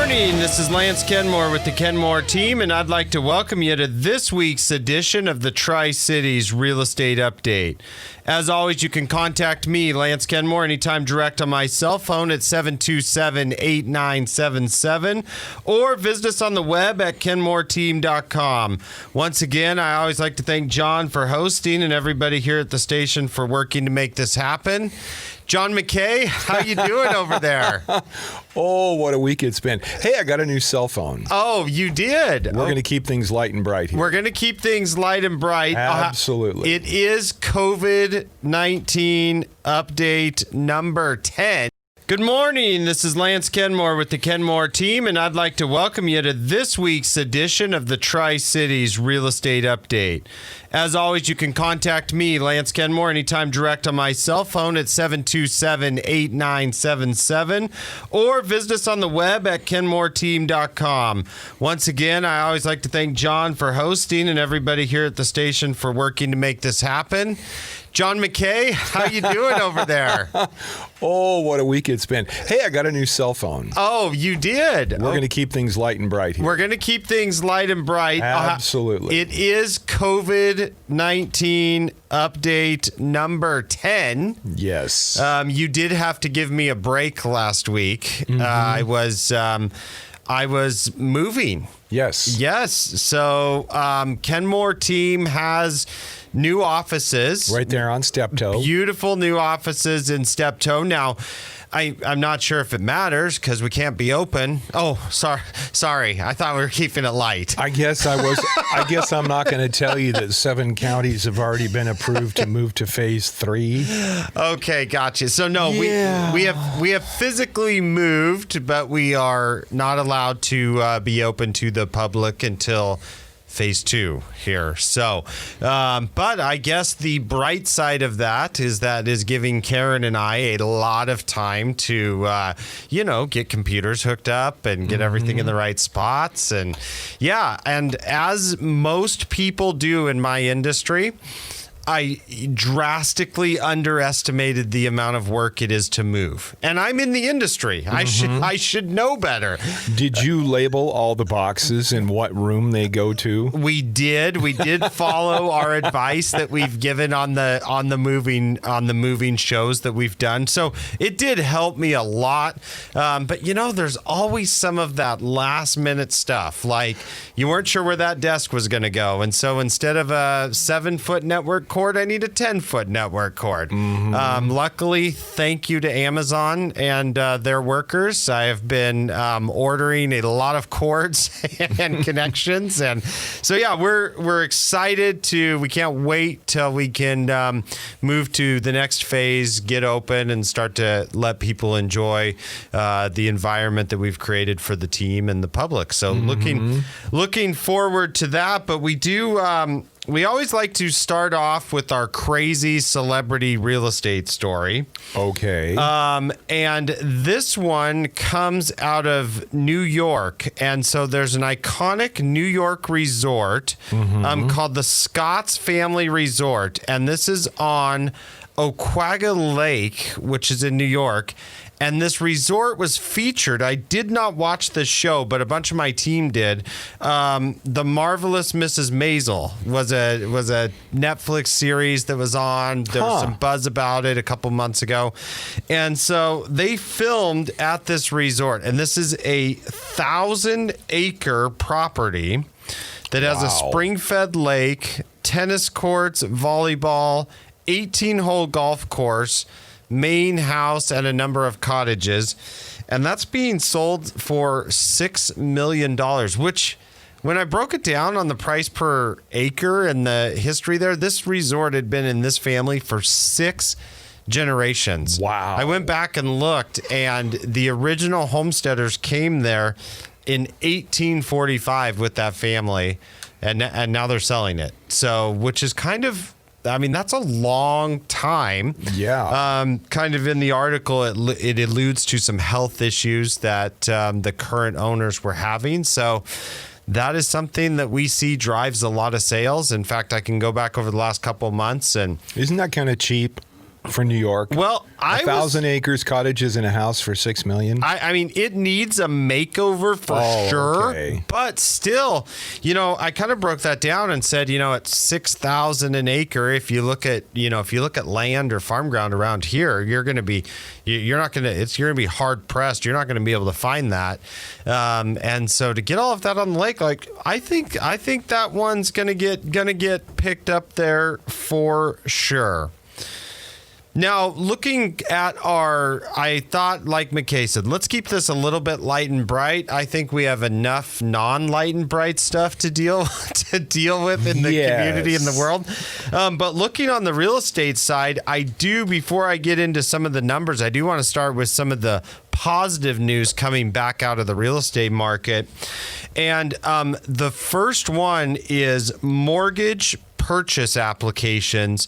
morning. This is Lance Kenmore with the Kenmore Team, and I'd like to welcome you to this week's edition of the Tri-Cities Real Estate Update. As always, you can contact me, Lance Kenmore, anytime direct on my cell phone at 727-8977, or visit us on the web at kenmoreteam.com. Once again, I always like to thank John for hosting and everybody here at the station for working to make this happen. John McKay, how you doing over there? Oh, what a week it's been. Hey, I got a new cell phone. Oh, you did? We're going to keep things light and bright here. We're going to keep things light and bright. Absolutely. It is COVID-19 update number 10. Good morning. This is Lance Kenmore with the Kenmore Team, and I'd like to welcome you to this week's edition of the Tri-Cities Real Estate Update. As always, you can contact me, Lance Kenmore, anytime direct on my cell phone at 727-8977, or visit us on the web at kenmoreteam.com. Once again, I always like to thank John for hosting and everybody here at the station for working to make this happen. John McKay, how you doing over there? Oh, what a week it's been. Hey, I got a new cell phone. Oh, you did? We're going to keep things light and bright here. We're going to keep things light and bright. Absolutely. It is COVID-19 update number 10. Yes. You did have to give me a break last week. Mm-hmm. I was moving. Yes. Yes. So Kenmore Team has new offices. Right there on Steptoe. Beautiful new offices in Steptoe. Now, I'm not sure if it matters because we can't be open. Oh, sorry. I thought we were keeping it light. I guess I'm not going to tell you that 7 counties have already been approved to move to phase 3. Okay, gotcha. So no, Yeah. we have physically moved, but we are not allowed to be open to the public until phase 2 here. So, but I guess the bright side of that is giving Karen and I a lot of time to, get computers hooked up and get everything in the right spots. And and as most people do in my industry, I drastically underestimated the amount of work it is to move. And I'm in the industry. I should know better. Did you label all the boxes and what room they go to? We did follow our advice that we've given on the moving shows that we've done. So it did help me a lot. But there's always some of that last minute stuff. Like you weren't sure where that desk was going to go. And so instead of a 7-foot network cord, I need a 10-foot network cord. Luckily, thank you to Amazon and their workers. I have been ordering a lot of cords and connections, and so we're excited we can't wait till we can move to the next phase, get open, and start to let people enjoy the environment that we've created for the team and the public. So looking forward to that, but we do. We always like to start off with our crazy celebrity real estate story. Okay. And this one comes out of New York. And so there's an iconic New York resort called the Scott's Family Resort. And this is on Oquaga Lake, which is in New York. And this resort was featured. I did not watch this show, but a bunch of my team did. The Marvelous Mrs Mazal was a Netflix series that was on. There was some buzz about it a couple months ago. And so they filmed at this resort. And this is a 1,000-acre property that has a spring-fed lake, tennis courts, volleyball, 18-hole golf course, main house, and a number of cottages. And that's being sold for $6 million, which when I broke it down on the price per acre and the history there, this resort had been in this family for 6 generations. Wow. I went back and looked, and the original homesteaders came there in 1845 with that family, and now they're selling it. So, which is kind of, that's a long time. Yeah. Kind of in the article, it alludes to some health issues that the current owners were having. So that is something that we see drives a lot of sales. In fact, I can go back over the last couple of months and... Isn't that kind of cheap? for New York. Well, 1,000 acres, cottages, and a house for $6 million. I mean, it needs a makeover for sure, okay. But still, I kind of broke that down and said, at 6,000 an acre, if you look at land or farm ground around here, you're going to be hard pressed. You're not going to be able to find that. And so to get all of that on the lake, like I think that one's going to get picked up there for sure. Now, looking at I thought, like McKay said, let's keep this a little bit light and bright. I think we have enough non-light and bright stuff to deal with in the community and the world. But looking on the real estate side, before I get into some of the numbers, I do want to start with some of the positive news coming back out of the real estate market. And the first one is mortgage purchase applications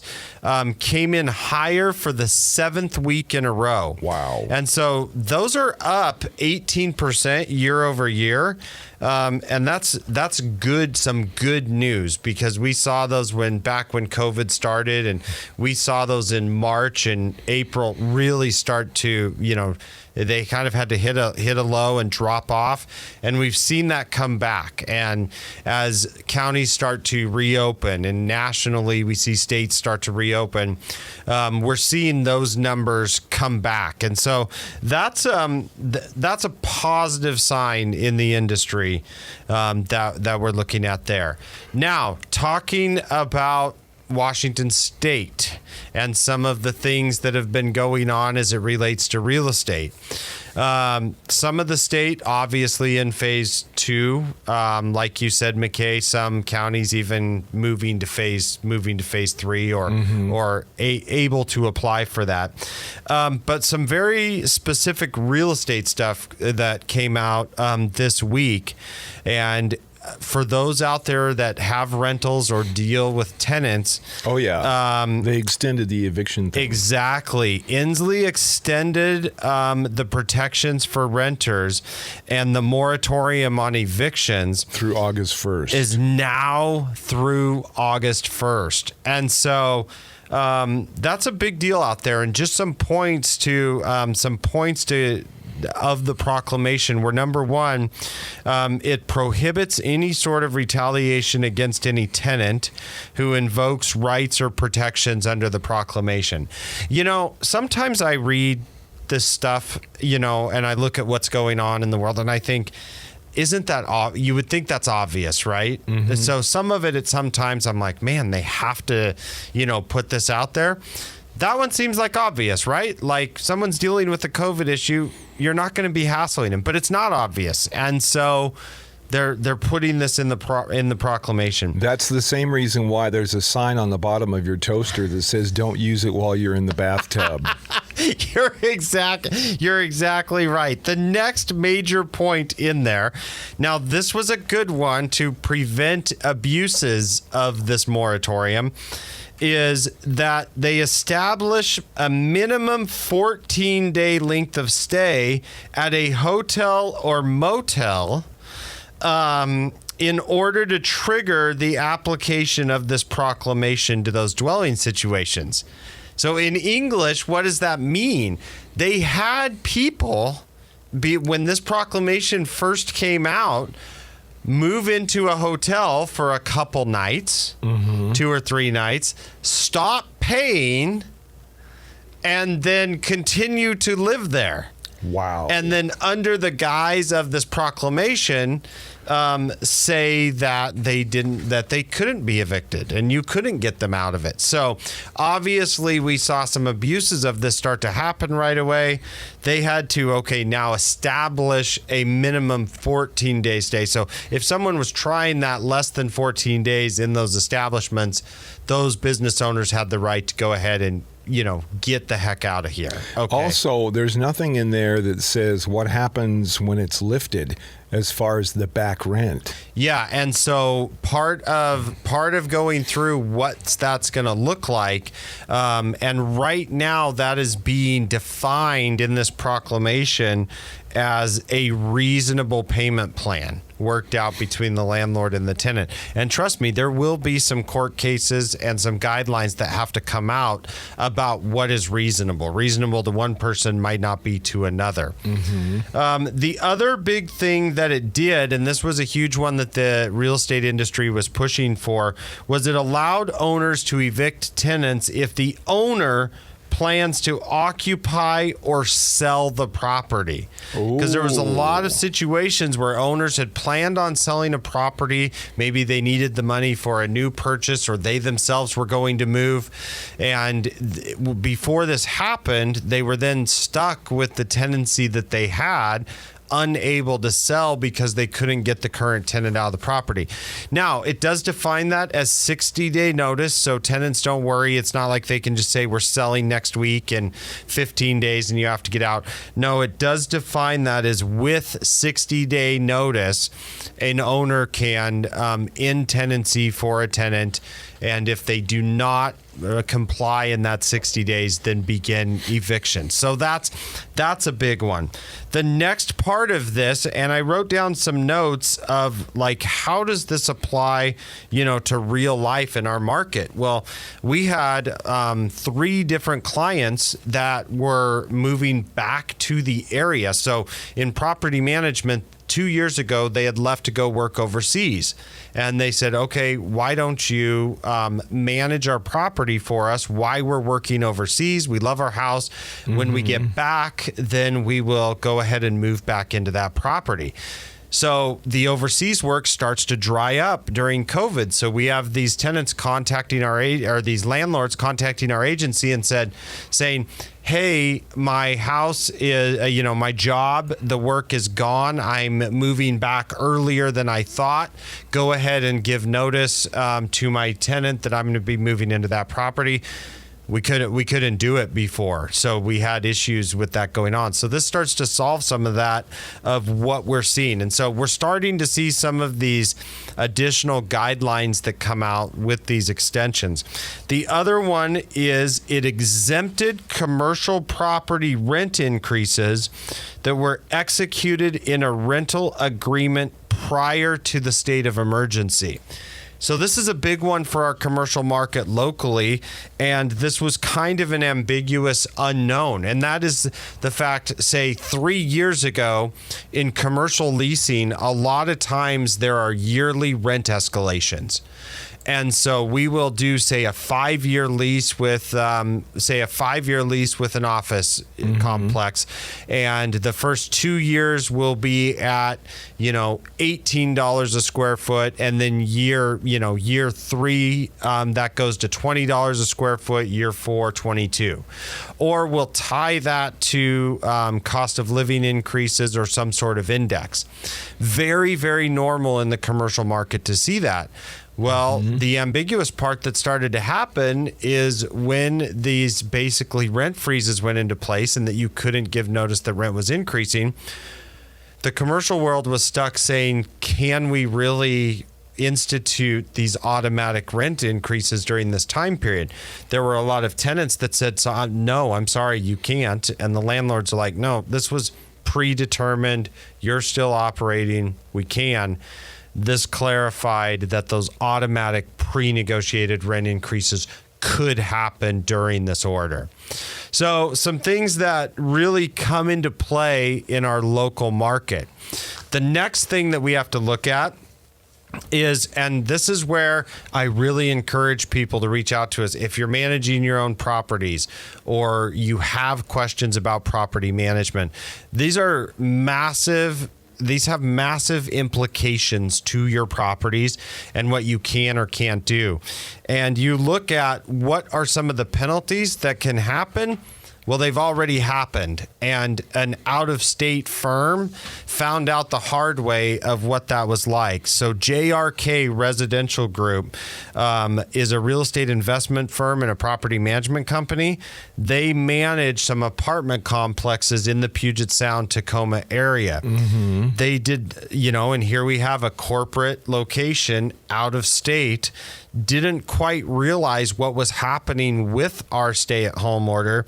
came in higher for the 7th week in a row. Wow. And so those are up 18% year over year. And that's good, some good news, because we saw those back when COVID started, and we saw those in March and April really start to, they kind of had to hit a low and drop off, and we've seen that come back. And as counties start to reopen, and nationally we see states start to reopen, we're seeing those numbers come back, and so that's a positive sign in the industry that we're looking at there. Now, talking about Washington State and some of the things that have been going on as it relates to real estate. Some of the state obviously in phase 2, like you said, McKay, some counties even moving to phase 3 or able to apply for that. But some very specific real estate stuff that came out this week. And for those out there that have rentals or deal with tenants. Oh, yeah. They extended the eviction thing. Exactly. Inslee extended the protections for renters, and the moratorium on evictions through August 1st is now through August 1st. And so that's a big deal out there. And just some points of the proclamation were, number one, it prohibits any sort of retaliation against any tenant who invokes rights or protections under the proclamation. Sometimes I read this stuff, and I look at what's going on in the world, and I think, isn't that you would think that's obvious, right? Mm-hmm. So some of it sometimes I'm like, man, they have to, put this out there. That one seems like obvious, right? Like someone's dealing with a COVID issue, you're not going to be hassling them, but it's not obvious. And so they're putting this in the proclamation. That's the same reason why there's a sign on the bottom of your toaster that says don't use it while you're in the bathtub. You're exactly right. The next major point in there. Now, this was a good one to prevent abuses of this moratorium, is that they establish a minimum 14-day length of stay at a hotel or motel in order to trigger the application of this proclamation to those dwelling situations. So in English, what does that mean? They had people, when this proclamation first came out, move into a hotel for a couple nights, 2 or 3 nights, stop paying, and then continue to live there. Wow. And then under the guise of this proclamation, say that they couldn't be evicted and you couldn't get them out of it. So obviously we saw some abuses of this start to happen right away. They had to, now establish a minimum 14-day stay. So if someone was trying that less than 14 days in those establishments, those business owners had the right to go ahead and get the heck out of here. Okay. Also, there's nothing in there that says what happens when it's lifted as far as the back rent. Yeah, and so part of going through what that's going to look like, and right now that is being defined in this proclamation as a reasonable payment plan worked out between the landlord and the tenant. And trust me, there will be some court cases and some guidelines that have to come out about what is reasonable. Reasonable to one person might not be to another. The other big thing that it did, and this was a huge one that the real estate industry was pushing for, was it allowed owners to evict tenants if the owner plans to occupy or sell the property. Because there was a lot of situations where owners had planned on selling a property. Maybe they needed the money for a new purchase, or they themselves were going to move. And before this happened, they were then stuck with the tenancy that they had, unable to sell because they couldn't get the current tenant out of the property. Now, it does define that as 60-day notice, so tenants don't worry. It's not like they can just say we're selling next week in 15 days and you have to get out. No, it does define that as with 60-day notice, an owner can end tenancy for a tenant, and if they do not comply in that 60 days, then begin eviction. So that's a big one. The next part of this, and I wrote down some notes of like, how does this apply, to real life in our market? Well, we had 3 different clients that were moving back to the area. So in property management, 2 years ago, they had left to go work overseas. And they said, okay, why don't you manage our property for us while we're working overseas? We love our house. When we get back, then we will go ahead and move back into that property. So the overseas work starts to dry up during COVID. So we have these tenants contacting these landlords contacting our agency and saying, hey, my house is, my job, the work is gone. I'm moving back earlier than I thought. Go ahead and give notice to my tenant that I'm going to be moving into that property. We couldn't do it before, so we had issues with that going on. So this starts to solve some of that, of what we're seeing. And so we're starting to see some of these additional guidelines that come out with these extensions. The other one is it exempted commercial property rent increases that were executed in a rental agreement prior to the state of emergency. So this is a big one for our commercial market locally, and this was kind of an ambiguous unknown. And that is the fact, say 3 years ago in commercial leasing, a lot of times there are yearly rent escalations. And so we will do, say, a 5-year lease with, an office complex, and the first 2 years will be at, $18 a square foot, and then year 3 that goes to $20 a square foot. Year 4, $22, or we'll tie that to cost of living increases or some sort of index. Very, very normal in the commercial market to see that. Well, the ambiguous part that started to happen is when these basically rent freezes went into place and that you couldn't give notice that rent was increasing, the commercial world was stuck saying, can we really institute these automatic rent increases during this time period? There were a lot of tenants that said, no, I'm sorry, you can't. And the landlords are like, no, this was predetermined. You're still operating. We can. This clarified that those automatic pre-negotiated rent increases could happen during this order. So some things that really come into play in our local market. The next thing that we have to look at is, and this is where I really encourage people to reach out to us if you're managing your own properties or you have questions about property management. These have massive implications to your properties and what you can or can't do. And you look at what are some of the penalties that can happen. Well, they've already happened, and an out-of-state firm found out the hard way of what that was like. So JRK Residential Group is a real estate investment firm and a property management company. They manage some apartment complexes in the Puget Sound, Tacoma area. They did, and here we have a corporate location out of state didn't quite realize what was happening with our stay-at-home order,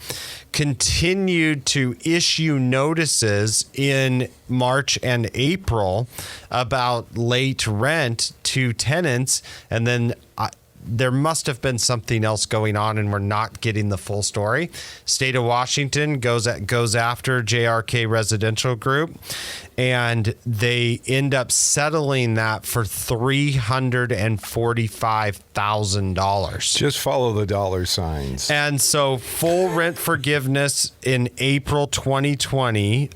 continued to issue notices in March and April about late rent to tenants, and then there must have been something else going on, and we're not getting the full story. State of Washington goes after JRK Residential Group, and they end up settling that for $345,000. Just follow the dollar signs. And so full rent forgiveness in April 2020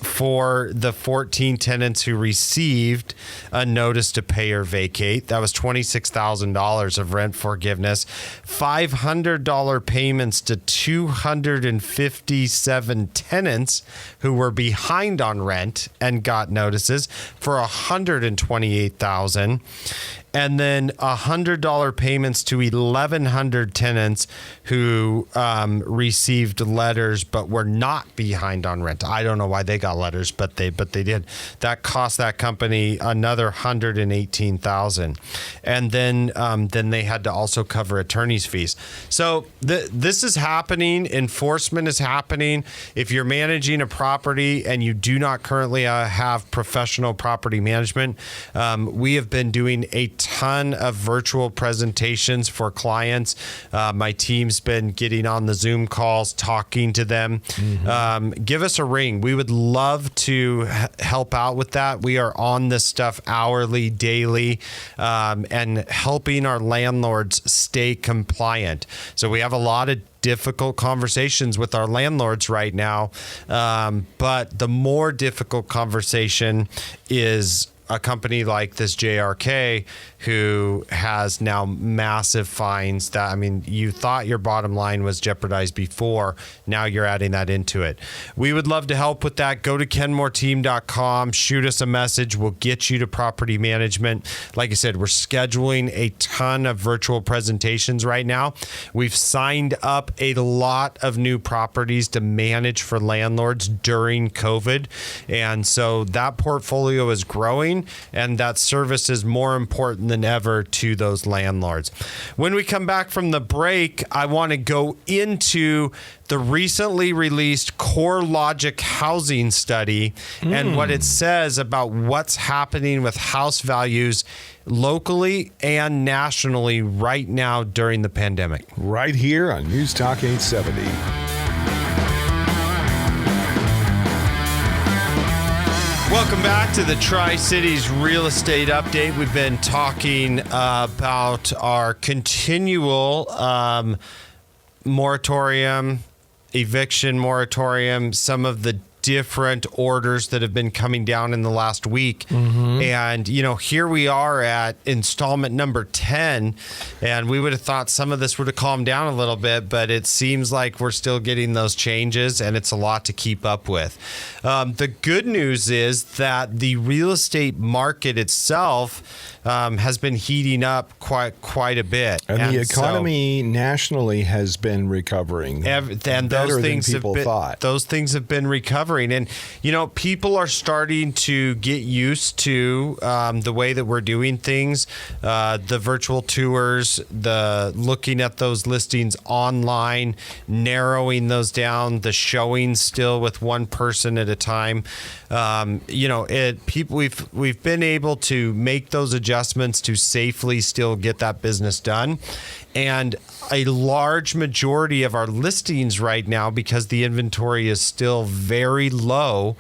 for the 14 tenants who received a notice to pay or vacate. That was $26,000 of rent forgiveness. $500 payments to 257 tenants who were behind on rent and got notices for $128,000. And then $100 payments to 1,100 tenants who received letters but were not behind on rent. I don't know why they got letters, but they did. That cost that company another $118,000, and then they had to also cover attorney's fees. So this is happening. Enforcement is happening. If you're managing a property and you do not currently have professional property management, we have been doing a ton of virtual presentations for clients. My team's been getting on the Zoom calls, talking to them. Give us a ring. We would love to help out with that. We are on this stuff hourly, daily, and helping our landlords stay compliant. So we have a lot of difficult conversations with our landlords right now. But the more difficult conversation is a company like this JRK, who has now massive fines that, I mean, you thought your bottom line was jeopardized before. Now you're adding that into it. We would love to help with that. Go to kenmoreteam.com, shoot us a message. We'll get you to property management. Like I said, we're scheduling a ton of virtual presentations right now. We've signed up a lot of new properties to manage for landlords during COVID. And so that portfolio is growing, and that service is more important than ever to those landlords. When we come back from the break, I want to go into the recently released CoreLogic housing study and what it says about what's happening with house values locally and nationally right now during the pandemic. Right here on News Talk 870. Welcome back to the Tri-Cities Real Estate Update. We've been talking about our continual moratorium, eviction moratorium, some of the different orders that have been coming down in the last week. And, you know, here we are at installment number 10, and we would have thought some of this would have calmed down a little bit, but it seems like we're still getting those changes, and it's a lot to keep up with. The good news is that the real estate market itself has been heating up quite a bit. And the economy nationally has been recovering. And better than people thought. Those things have been recovering. And, you know, people are starting to get used to the way that we're doing things, the virtual tours, the looking at those listings online, narrowing those down, the showing still with one person at a time. You know, we've been able to make those adjustments to safely still get that business done. And a large majority of our listings right now, because the inventory is still very low,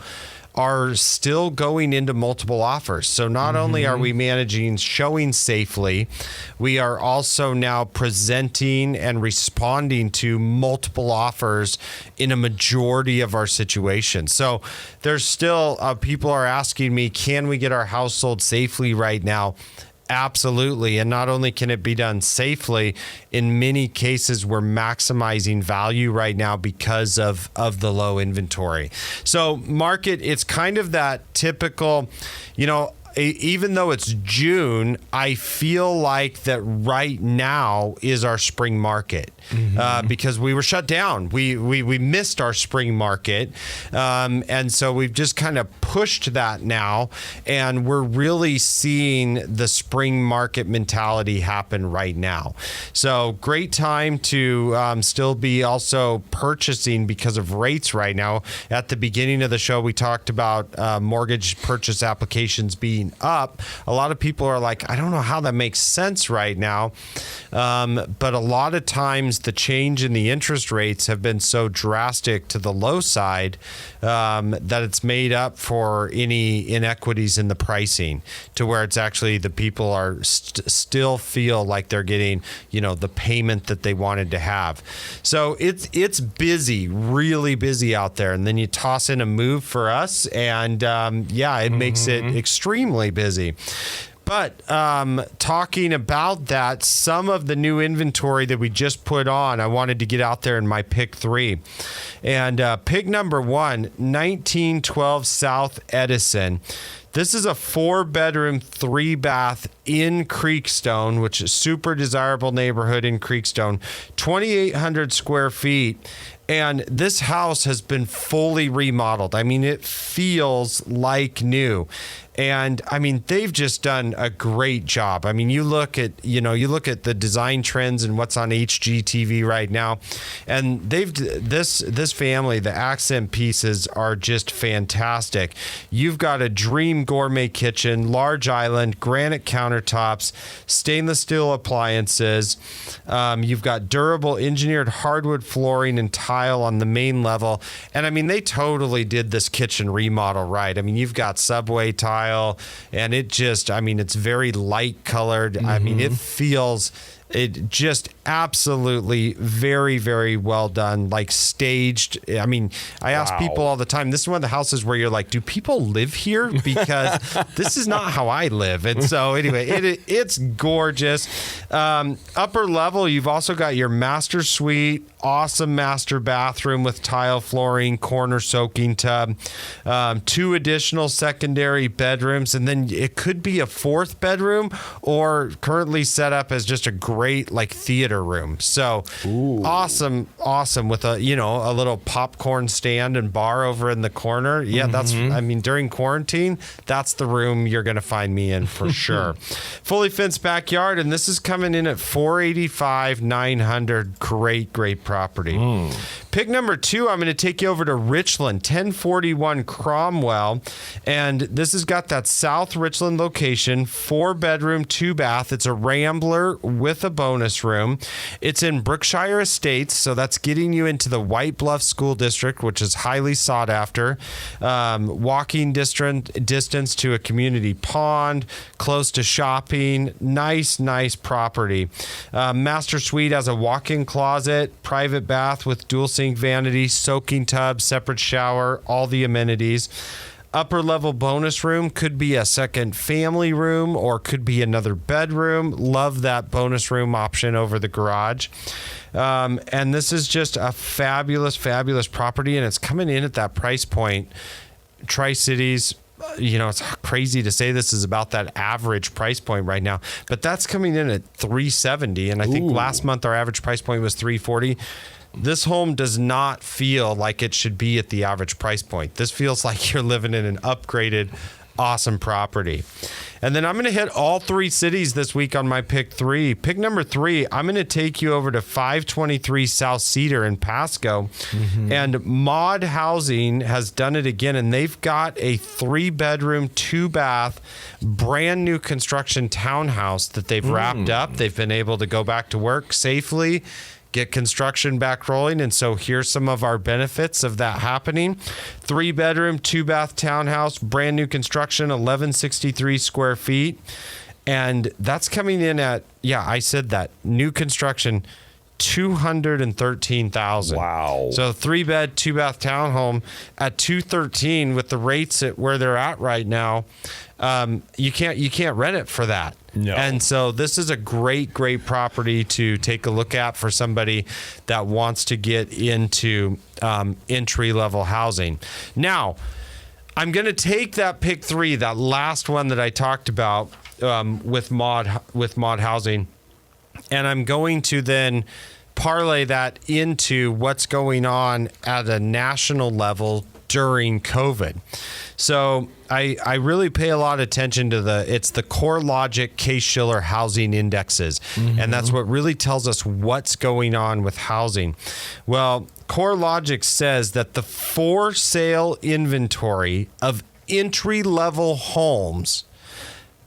are still going into multiple offers. So not only are we managing showing safely, we are also now presenting and responding to multiple offers in a majority of our situations. So there's still people are asking me, can we get our house sold safely right now? Absolutely. And not only can it be done safely, in many cases, we're maximizing value right now because of the low inventory. So market, it's kind of that typical, you know, even though it's June, I feel like that right now is our spring market because we were shut down. We missed our spring market. And so we've just kind of pushed that now. And we're really seeing the spring market mentality happen right now. So great time to still be also purchasing because of rates right now. At the beginning of the show, we talked about mortgage purchase applications being up. A lot of people are like, I don't know how that makes sense right now. But a lot of times the change in the interest rates have been so drastic to the low side that it's made up for any inequities in the pricing to where it's actually the people are still feel like they're getting, the payment that they wanted to have. So it's busy, really busy out there. And then you toss in a move for us and it makes it extremely busy. But talking about that, some of the new inventory that we just put on, I wanted to get out there in my pick 3. And pick number 1, 1912 South Edison. This is a 4-bedroom, 3-bath in Creekstone, which is a super desirable neighborhood in Creekstone, 2,800 square feet. And this house has been fully remodeled. I mean, it feels like new. And I mean, they've just done a great job. I mean, you look at the design trends and what's on HGTV right now, and this family, the accent pieces are just fantastic. You've got a dream gourmet kitchen, large island, granite countertops, stainless steel appliances. You've got durable engineered hardwood flooring and tile on the main level. And I mean, they totally did this kitchen remodel right. I mean, you've got subway tile. And it's very light colored. I mean, it just absolutely very, very well done, like staged. I mean, I ask people all the time, this is one of the houses where you're like, do people live here? Because this is not how I live. And so anyway, it's gorgeous. Upper level, you've also got your master suite, awesome master bathroom with tile flooring, corner soaking tub, 2 additional secondary bedrooms, and then it could be a 4th bedroom or currently set up as just a great like theater room. So awesome with a little popcorn stand and bar over in the corner. Yeah, during quarantine, that's the room you're going to find me in for sure. Fully fenced backyard, and this is coming in at $485,900. Great property. Pick number 2, I'm going to take you over to Richland, 1041 Cromwell, and this has got that South Richland location, 4-bedroom, 2-bath. It's a rambler with a bonus room. It's in Brookshire Estates, so that's getting you into the White Bluff School District, which is highly sought after. Walking distance to a community pond, close to shopping. Nice property. Master suite has a walk-in closet, private bath with dual sink vanity, soaking tub, separate shower, all the amenities. Upper level bonus room could be a second family room or could be another bedroom. Love that bonus room option over the garage. And this is just a fabulous property, and it's coming in at that price point. Tri-Cities, it's crazy to say this is about that average price point right now, but that's coming in at $370. And I think last month our average price point was $340. This home does not feel like it should be at the average price point. This feels like you're living in an upgraded, awesome property. And then I'm going to hit all 3 cities this week on my pick 3. Pick number 3, I'm going to take you over to 523 South Cedar in Pasco. And Mod Housing has done it again, and they've got a 3-bedroom, 2-bath, brand new construction townhouse that they've wrapped up. They've been able to go back to work safely, get construction back rolling. And so here's some of our benefits of that happening. 3-bedroom, 2-bath townhouse, brand new construction, 1163 square feet. And that's coming in at, I said that, new construction, $213,000. Wow. So 3-bed, 2-bath townhome at $213 with the rates at where they're at right now. You can't rent it for that. No. And so this is a great property to take a look at for somebody that wants to get into entry-level housing. Now, I'm going to take that pick 3, that last one that I talked about with mod housing, and I'm going to then parlay that into what's going on at a national level during COVID. So I really pay a lot of attention to the CoreLogic Case-Shiller Housing Indexes. And that's what really tells us what's going on with housing. Well, CoreLogic says that the for sale inventory of entry-level homes,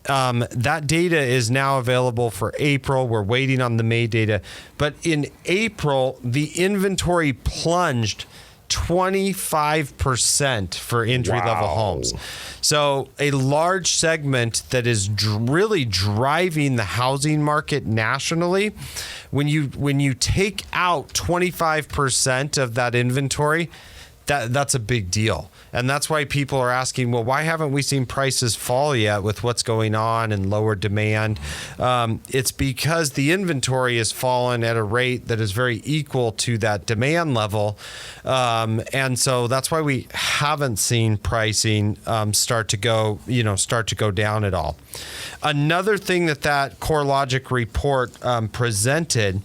that data is now available for April. We're waiting on the May data. But in April, the inventory plunged 25% for entry-level homes. So a large segment that is really driving the housing market nationally. When you take out 25% of that inventory, that's a big deal. And that's why people are asking, well, why haven't we seen prices fall yet with what's going on and lower demand? It's because the inventory has fallen at a rate that is very equal to that demand level. And so that's why we haven't seen pricing start to go down at all. Another thing that CoreLogic report presented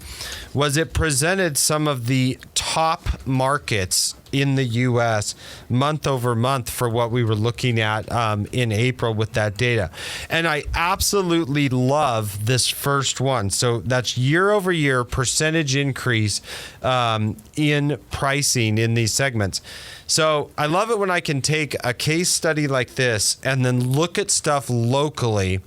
was it presented some of the top markets in the U.S. month over month for what we were looking at in April with that data. And I absolutely love this first one. So that's year over year percentage increase in pricing in these segments. So I love it when I can take a case study like this and then look at stuff locally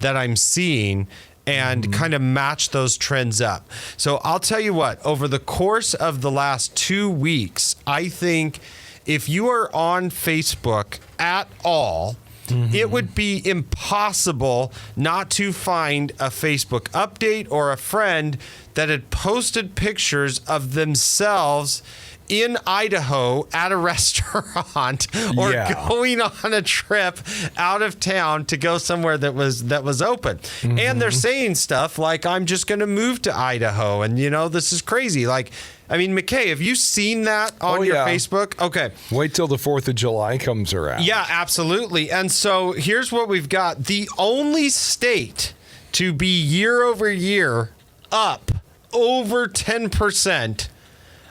that I'm seeing and kind of match those trends up. So I'll tell you what, over the course of the last 2 weeks, I think if you are on Facebook at all, it would be impossible not to find a Facebook update or a friend that had posted pictures of themselves in Idaho at a restaurant or going on a trip out of town to go somewhere that was open. And they're saying stuff like, I'm just going to move to Idaho. And, this is crazy. Like, I mean, McKay, have you seen that on your Facebook? Okay. Wait till the 4th of July comes around. Yeah, absolutely. And so here's what we've got. The only state to be year over year up over 10%.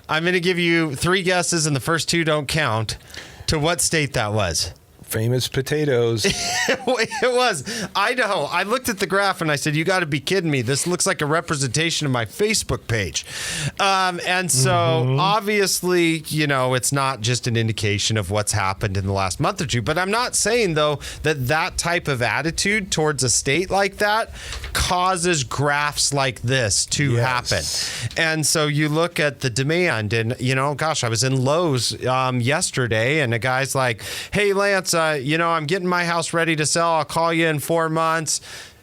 I'm going to give you 3 guesses, and the first 2 don't count, to what state that was. Famous potatoes. It was Idaho. I looked at the graph and I said, you got to be kidding me. This looks like a representation of my Facebook page. And so obviously, it's not just an indication of what's happened in the last month or 2. But I'm not saying, though, that type of attitude towards a state like that causes graphs like this to happen. And so you look at the demand and, I was in Lowe's yesterday and a guy's like, hey, Lance, I'm getting my house ready to sell. I'll call you in 4 months.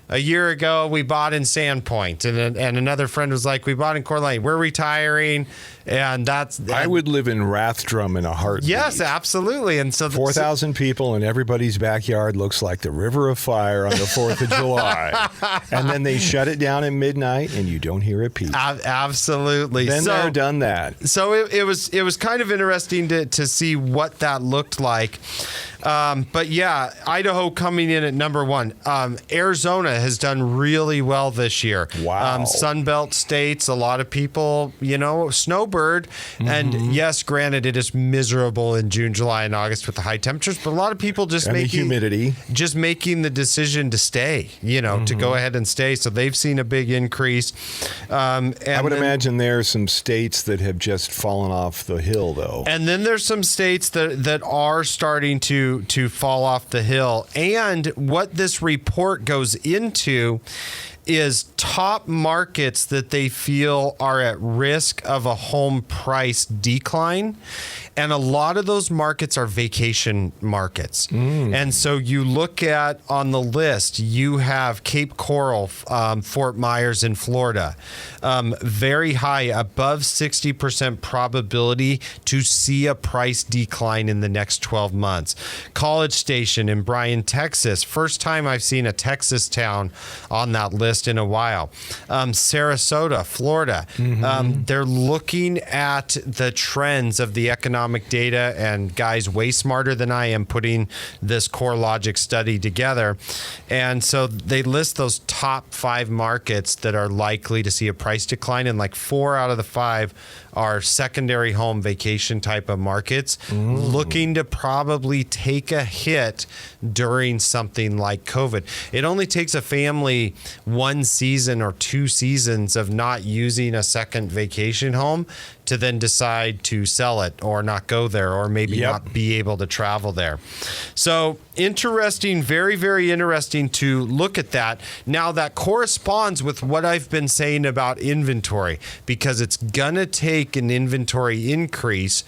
A year ago, we bought in Sandpoint, and another friend was like, we bought in Coeur d'Alene. We're retiring, and I would live in Rathdrum in a heartbeat. Yes, absolutely. And so 4,000 people, and everybody's backyard looks like the River of Fire on the 4th of July. And then they shut it down at midnight, and you don't hear a peep. Absolutely. Then they're done that. So it was kind of interesting to see what that looked like. But yeah, Idaho coming in at number 1. Arizona has done really well this year. Wow. Sunbelt states, a lot of people, snowbird. And yes, granted, it is miserable in June, July, and August with the high temperatures, but a lot of people just the humidity, just making the decision to stay, to go ahead and stay. So they've seen a big increase. And I would imagine there are some states that have just fallen off the hill, though. And then there's some states that are starting to fall off the hill. And what this report goes into is top markets that they feel are at risk of a home price decline. And a lot of those markets are vacation markets. And so you look at on the list, you have Cape Coral, Fort Myers in Florida, very high, above 60% probability to see a price decline in the next 12 months. College Station in Bryan, Texas, first time I've seen a Texas town on that list list in a while. Sarasota, Florida, they're looking at the trends of the economic data, and guys way smarter than I am putting this CoreLogic study together. And so they list those top 5 markets that are likely to see a price decline, and like 4 out of the 5 are secondary home vacation type of markets, looking to probably take a hit during something like COVID. It only takes a family 1 season or 2 seasons of not using a second vacation home to then decide to sell it or not go there, or maybe not be able to travel there. So interesting, very, very interesting to look at that. Now that corresponds with what I've been saying about inventory, because it's gonna take an inventory increase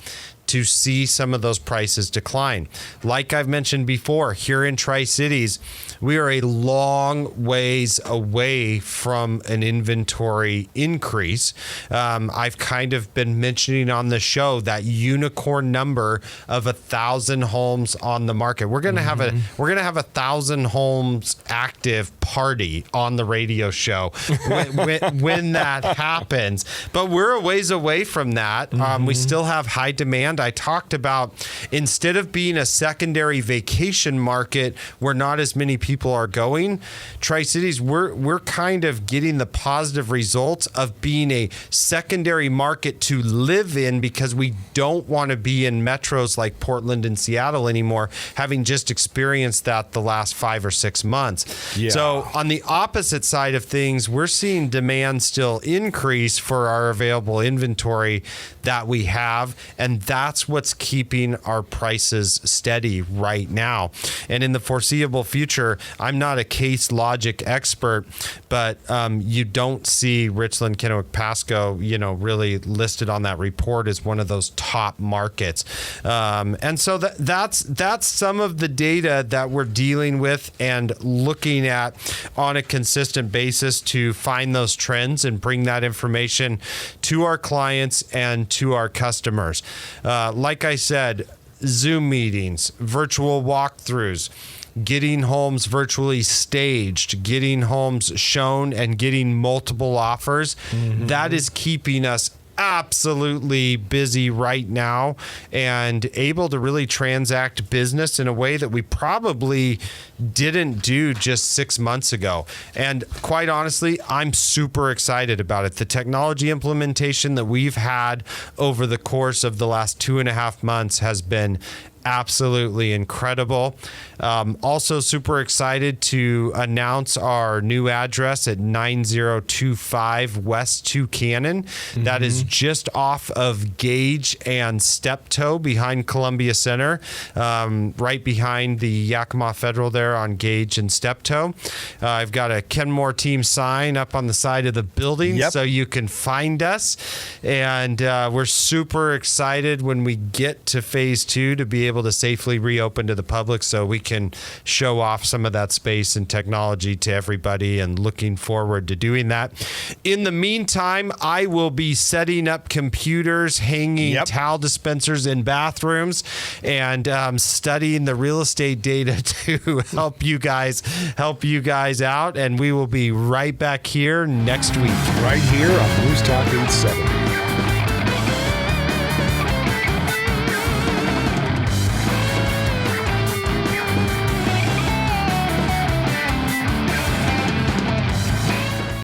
to see some of those prices decline. Like I've mentioned before, here in Tri-Cities, we are a long ways away from an inventory increase. I've kind of been mentioning on the show that unicorn number of 1,000 homes on the market. We're gonna have a 1,000 homes active party on the radio show when that happens. But we're a ways away from that. We still have high demand. I talked about, instead of being a secondary vacation market where not as many people are going, Tri-Cities, we're kind of getting the positive results of being a secondary market to live in, because we don't want to be in metros like Portland and Seattle anymore, having just experienced that the last 5 or 6 months. Yeah. So on the opposite side of things, we're seeing demand still increase for our available inventory that we have, and that's what's keeping our prices steady right now. And in the foreseeable future, I'm not a CoreLogic expert, but you don't see Richland, Kennewick, Pasco, really listed on that report as one of those top markets. And so that's some of the data that we're dealing with and looking at on a consistent basis to find those trends and bring that information to our clients and to our customers. Like I said, Zoom meetings, virtual walkthroughs, getting homes virtually staged, getting homes shown, and getting multiple offers. That is keeping us absolutely busy right now and able to really transact business in a way that we probably didn't do just 6 months ago. And quite honestly, I'm super excited about it. The technology implementation that we've had over the course of the last 2.5 months has been absolutely incredible. Also super excited to announce our new address at 9025 West Tucannon. That is just off of Gage and Steptoe behind Columbia Center, right behind the Yakima Federal there on Gage and Steptoe. I've got a Kenmore Team sign up on the side of the building so you can find us. And we're super excited when we get to phase 2 to be able to safely reopen to the public so we can show off some of that space and technology to everybody, and looking forward to doing that. In the meantime, I will be setting up computers, hanging towel dispensers in bathrooms, and studying the real estate data to help you guys out. And we will be right back here next week. Right here on News Talk 87.